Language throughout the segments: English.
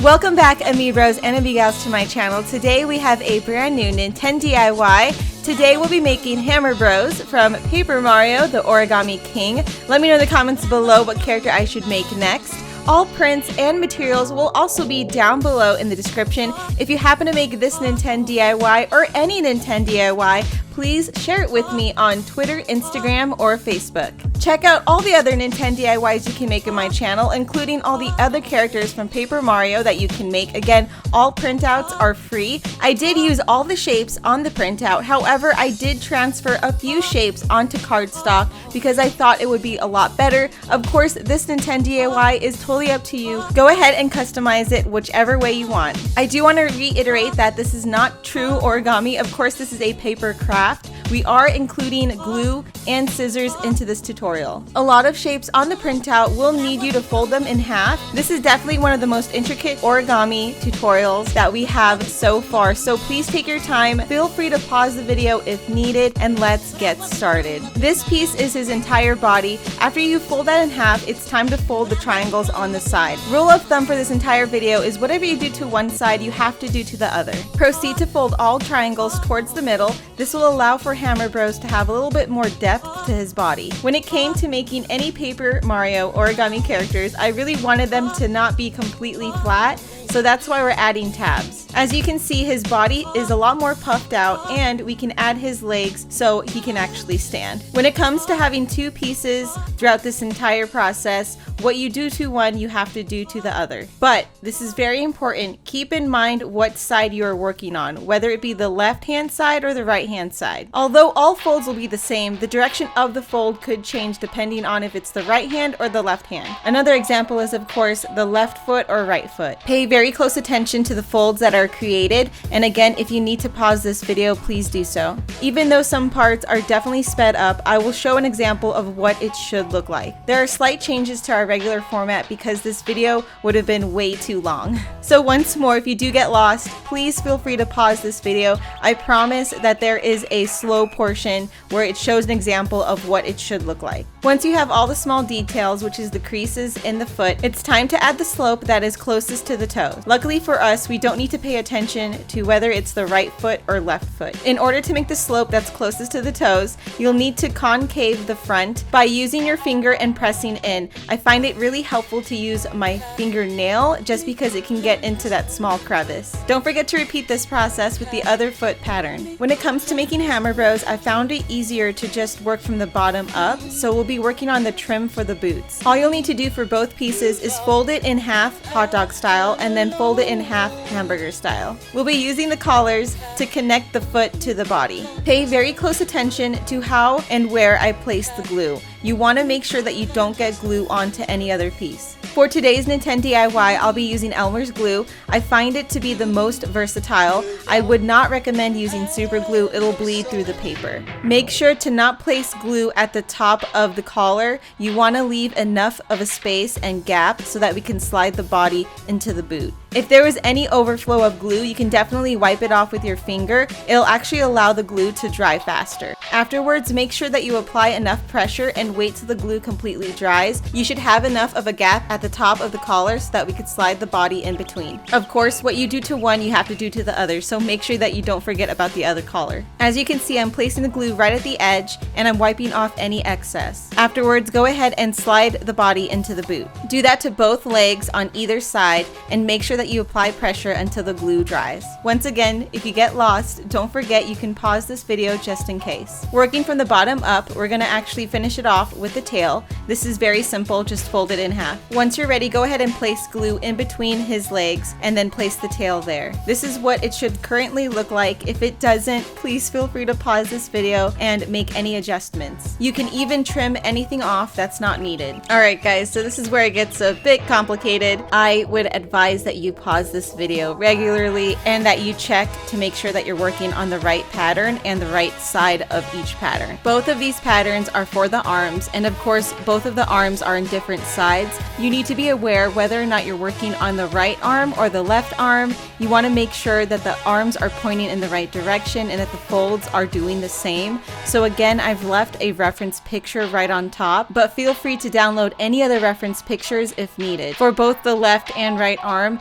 Welcome back, amiibros and amigos, to my channel. Today we have a brand new Nintendo DIY. Today we'll be making Hammer Bros from Paper Mario, the Origami King. Let me know in the comments below what character I should make next. All prints and materials will also be down below in the description. If you happen to make this Nintendo DIY or any Nintendo DIY, please share it with me on Twitter, Instagram, or Facebook. Check out all the other Nintendo DIYs you can make in my channel, including all the other characters from Paper Mario that you can make. Again, all printouts are free. I did use all the shapes on the printout. However, I did transfer a few shapes onto cardstock because I thought it would be a lot better. Of course, this Nintendo DIY is totally up to you. Go ahead and customize it whichever way you want. I do want to reiterate that this is not true origami. Of course, this is a paper craft. We are including glue and scissors into this tutorial. A lot of shapes on the printout will need you to fold them in half. This is definitely one of the most intricate origami tutorials that we have so far, so please take your time. Feel free to pause the video if needed, and let's get started. This piece is his entire body. After you fold that in half, it's time to fold the triangles on the side. Rule of thumb for this entire video is whatever you do to one side, you have to do to the other. Proceed to fold all triangles towards the middle. This will allow for Hammer Bros to have a little bit more depth to his body. When it came to making any Paper Mario origami characters, I really wanted them to not be completely flat, so that's why we're adding tabs. As you can see, his body is a lot more puffed out, and we can add his legs so he can actually stand. When it comes to having two pieces throughout this entire process, what you do to one, you have to do to the other. But this is very important. Keep in mind what side you are working on, whether it be the left-hand side or the right-hand side. Although all folds will be the same, the direction of the fold could change depending on if it's the right hand or the left hand. Another example is, of course, the left foot or right foot. Pay very close attention to the folds that are created, and again, if you need to pause this video, please do so. Even though some parts are definitely sped up, I will show an example of what it should look like. There are slight changes to our regular format because this video would have been way too long. So once more, if you do get lost, please feel free to pause this video. I promise that there is a slow portion where it shows an example of what it should look like. Once you have all the small details, which is the creases in the foot, it's time to add the slope that is closest to the toes. Luckily for us, we don't need to pay attention to whether it's the right foot or left foot. In order to make the slope that's closest to the toes, you'll need to concave the front by using your finger and pressing in. I find it really helpful to use my fingernail just because it can get into that small crevice. Don't forget to repeat this process with the other foot pattern. When it comes to making Hammer Bros, I found it easier to just work from the bottom up, so we'll be working on the trim for the boots. All you'll need to do for both pieces is fold it in half hot dog style and then fold it in half hamburger style. We'll be using the collars to connect the foot to the body. Pay very close attention to how and where I place the glue. You want to make sure that you don't get glue onto any other piece. For today's Nintendo DIY, I'll be using Elmer's glue. I find it to be the most versatile. I would not recommend using super glue, it'll bleed through the paper. Make sure to not place glue at the top of the collar. You want to leave enough of a space and gap so that we can slide the body into the boot. If there was any overflow of glue, you can definitely wipe it off with your finger. It'll actually allow the glue to dry faster. Afterwards, make sure that you apply enough pressure and wait till the glue completely dries. You should have enough of a gap at the top of the collar so that we could slide the body in between. Of course, what you do to one, you have to do to the other, so make sure that you don't forget about the other collar. As you can see, I'm placing the glue right at the edge and I'm wiping off any excess. Afterwards, go ahead and slide the body into the boot. Do that to both legs on either side and make sure that you apply pressure until the glue dries. Once again, if you get lost, don't forget you can pause this video just in case. Working from the bottom up, we're going to actually finish it off with the tail. This is very simple, just fold it in half. Once you're ready, go ahead and place glue in between his legs and then place the tail there. This is what it should currently look like. If it doesn't, please feel free to pause this video and make any adjustments. You can even trim anything off that's not needed. Alright guys, so this is where it gets a bit complicated. I would advise that you pause this video regularly and that you check to make sure that you're working on the right pattern and the right side of each pattern. Both of these patterns are for the arms, and of course both of the arms are in different sides. You need to be aware whether or not you're working on the right arm or the left arm. You want to make sure that the arms are pointing in the right direction and that the folds are doing the same. So again, I've left a reference picture right on top, but feel free to download any other reference pictures if needed. For both the left and right arm,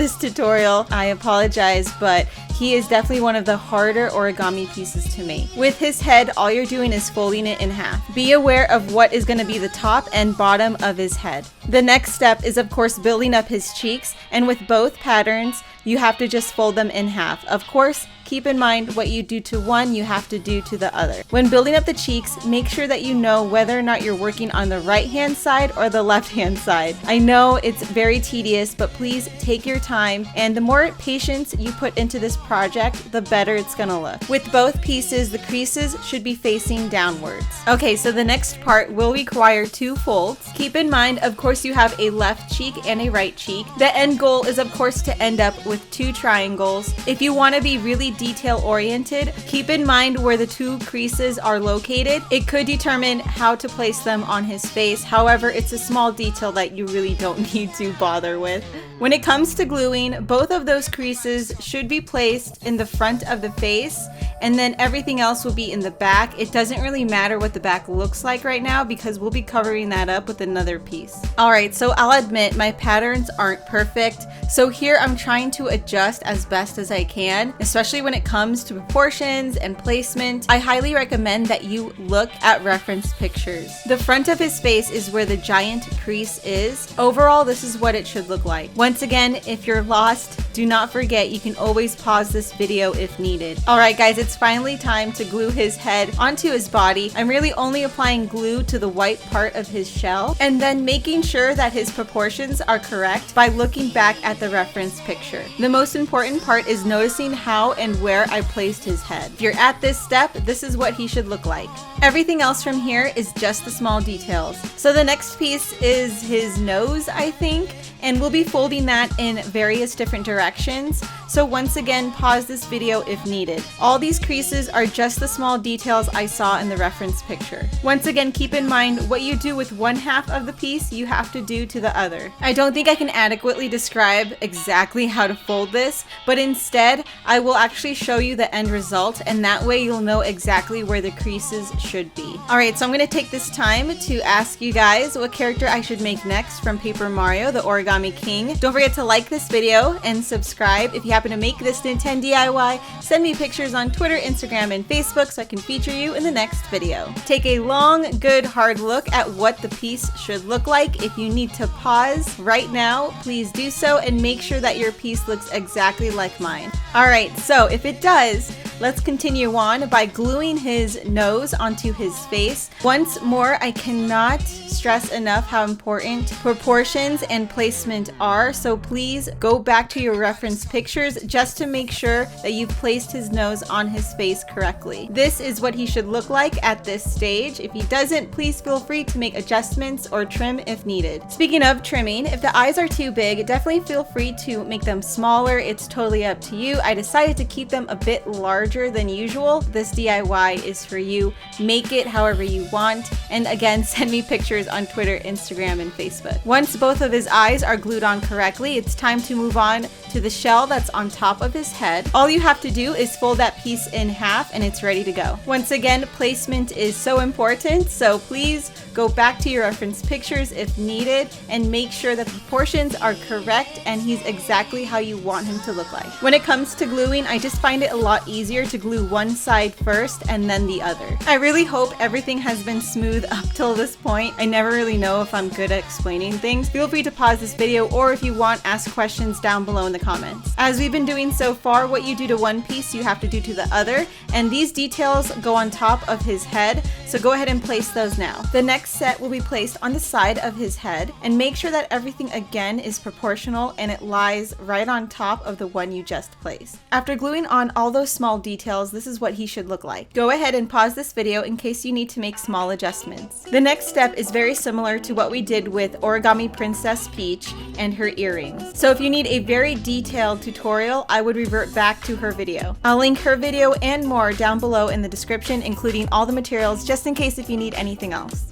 this tutorial. I apologize, but he is definitely one of the harder origami pieces to make. With his head, all you're doing is folding it in half. Be aware of what is going to be the top and bottom of his head. The next step is, of course, building up his cheeks, and with both patterns, you have to just fold them in half. Of course, keep in mind what you do to one, you have to do to the other. When building up the cheeks, make sure that you know whether or not you're working on the right hand side or the left hand side. I know it's very tedious, but please take your time, and the more patience you put into this project, the better it's gonna look. With both pieces, the creases should be facing downwards. Okay, so the next part will require 2 folds. Keep in mind, of course, you have a left cheek and a right cheek. The end goal is, of course, to end up with 2 triangles. If you want to be really detail oriented, keep in mind where the 2 creases are located. It could determine how to place them on his face. However, it's a small detail that you really don't need to bother with. When it comes to gluing, both of those creases should be placed in the front of the face, and then everything else will be in the back. It doesn't really matter what the back looks like right now because we'll be covering that up with another piece. Alright, so I'll admit my patterns aren't perfect. So here I'm trying to adjust as best as I can, especially when it comes to proportions and placement. I highly recommend that you look at reference pictures. The front of his face is where the giant crease is. Overall, this is what it should look like. Once again, if you're lost, do not forget you can always pause this video if needed. Alright guys, it's finally time to glue his head onto his body. I'm really only applying glue to the white part of his shell and then making sure that his proportions are correct by looking back at the reference picture. The most important part is noticing how and where I placed his head. If you're at this step, this is what he should look like. Everything else from here is just the small details. So the next piece is his nose, I think, and we'll be folding that in various different directions. So once again, pause this video if needed. All these creases are just the small details I saw in the reference picture. Once again, keep in mind what you do with one half of the piece, you have to do to the other. I don't think I can adequately describe exactly how to fold this, but instead, I will actually show you the end result, and that way you'll know exactly where the creases should be. Alright, so I'm going to take this time to ask you guys what character I should make next from Paper Mario, the Origami King. Don't forget to like this video and subscribe. If you happen to make this Nintendo DIY, send me pictures on Twitter, Instagram, and Facebook so I can feature you in the next video. Take a long, good, hard look at what the piece should look like. If you need to pause right now, please do so and make sure that your piece looks exactly like mine. Alright, so if it does, let's continue on by gluing his nose onto his face. Once more, I cannot stress enough how important proportions and placement are, so please go back to your reference pictures just to make sure that you've placed his nose on his face correctly. This is what he should look like at this stage. If he doesn't, please feel free to make adjustments or trim if needed. Speaking of trimming, if the eyes are too big, definitely feel free to make them smaller. It's totally up to you. I decided to keep them a bit larger than usual. This DIY is for you. Make it however you want. And again, send me pictures on Twitter, Instagram, and Facebook. Once both of his eyes are glued on correctly, it's time to move on to the shell that's on top of his head. All you have to do is fold that piece in half and it's ready to go. Once again, placement is so important, so please go back to your reference pictures if needed and make sure that the proportions are correct and he's exactly how you want him to look like. When it comes to gluing, I just find it a lot easier to glue one side first and then the other. I really hope everything has been smooth up till this point. I never really know if I'm good at explaining things. Feel free to pause this video, or if you want, ask questions down below in the comments. As we've been doing so far, what you do to one piece, you have to do to the other, and these details go on top of his head, so go ahead and place those now. The next set will be placed on the side of his head, and make sure that everything again is proportional and it lies right on top of the one you just placed. After gluing on all those small details, this is what he should look like. Go ahead and pause this video in case you need to make small adjustments. The next step is very similar to what we did with Origami Princess Peach and her earrings. So if you need a very detailed tutorial, I would revert back to her video. I'll link her video and more down below in the description, including all the materials just in case if you need anything else.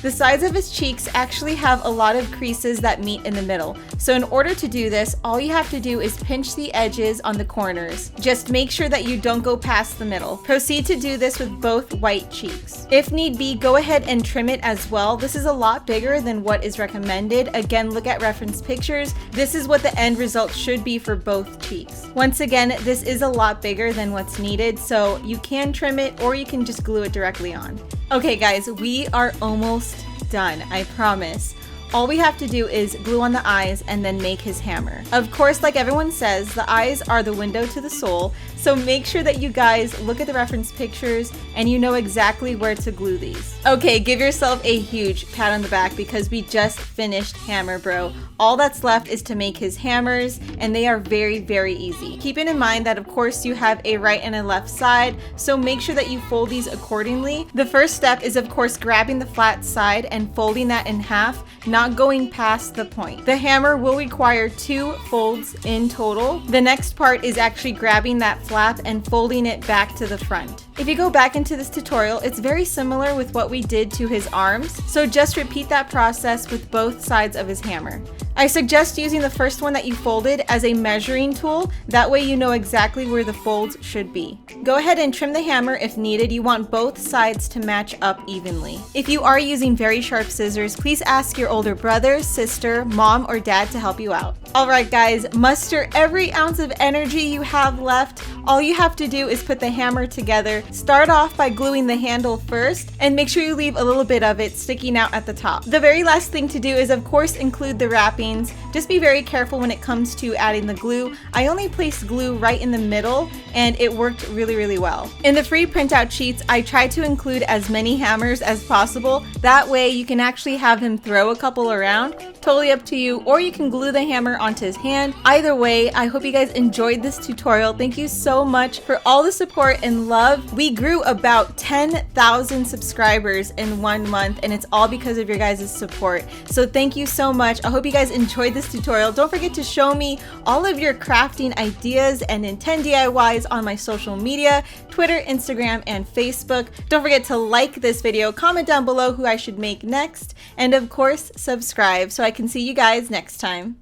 The sides of his cheeks actually have a lot of creases that meet in the middle. So in order to do this, all you have to do is pinch the edges on the corners. Just make sure that you don't go past the middle. Proceed to do this with both white cheeks. If need be, go ahead and trim it as well. This is a lot bigger than what is recommended. Again, look at reference pictures. This is what the end result should be for both cheeks. Once again, this is a lot bigger than what's needed, so you can trim it or you can just glue it directly on. Okay guys, we are almost done, I promise. All we have to do is glue on the eyes and then make his hammer. Of course, like everyone says, the eyes are the window to the soul, so make sure that you guys look at the reference pictures and you know exactly where to glue these. Okay, give yourself a huge pat on the back because we just finished Hammer Bro. All that's left is to make his hammers, and they are very, very easy. Keeping in mind that of course you have a right and a left side, so make sure that you fold these accordingly. The first step is of course grabbing the flat side and folding that in half, not going past the point. The hammer will require 2 folds in total. The next part is actually grabbing that flap and folding it back to the front. If you go back into this tutorial, it's very similar with what we did to his arms, so just repeat that process with both sides of his hammer. I suggest using the first one that you folded as a measuring tool, that way you know exactly where the folds should be. Go ahead and trim the hammer if needed. You want both sides to match up evenly. If you are using very sharp scissors, please ask your older brother, sister, mom, or dad to help you out. Alright guys, muster every ounce of energy you have left. All you have to do is put the hammer together. Start off by gluing the handle first, and make sure you leave a little bit of it sticking out at the top. The very last thing to do is of course include the wrapping. Just be very careful when it comes to adding the glue. I only placed glue right in the middle and it worked really, really well. In the free printout sheets, I tried to include as many hammers as possible. That way you can actually have him throw a couple around. Totally up to you, or you can glue the hammer onto his hand. Either way, I hope you guys enjoyed this tutorial. Thank you so much for all the support and love. We grew about 10,000 subscribers in 1 month, and it's all because of your guys' support. So thank you so much. I hope you guys enjoyed this tutorial. Don't forget to show me all of your crafting ideas and Nintendo DIYs on my social media, Twitter, Instagram, and Facebook. Don't forget to like this video, comment down below who I should make next, and of course, subscribe so I can see you guys next time.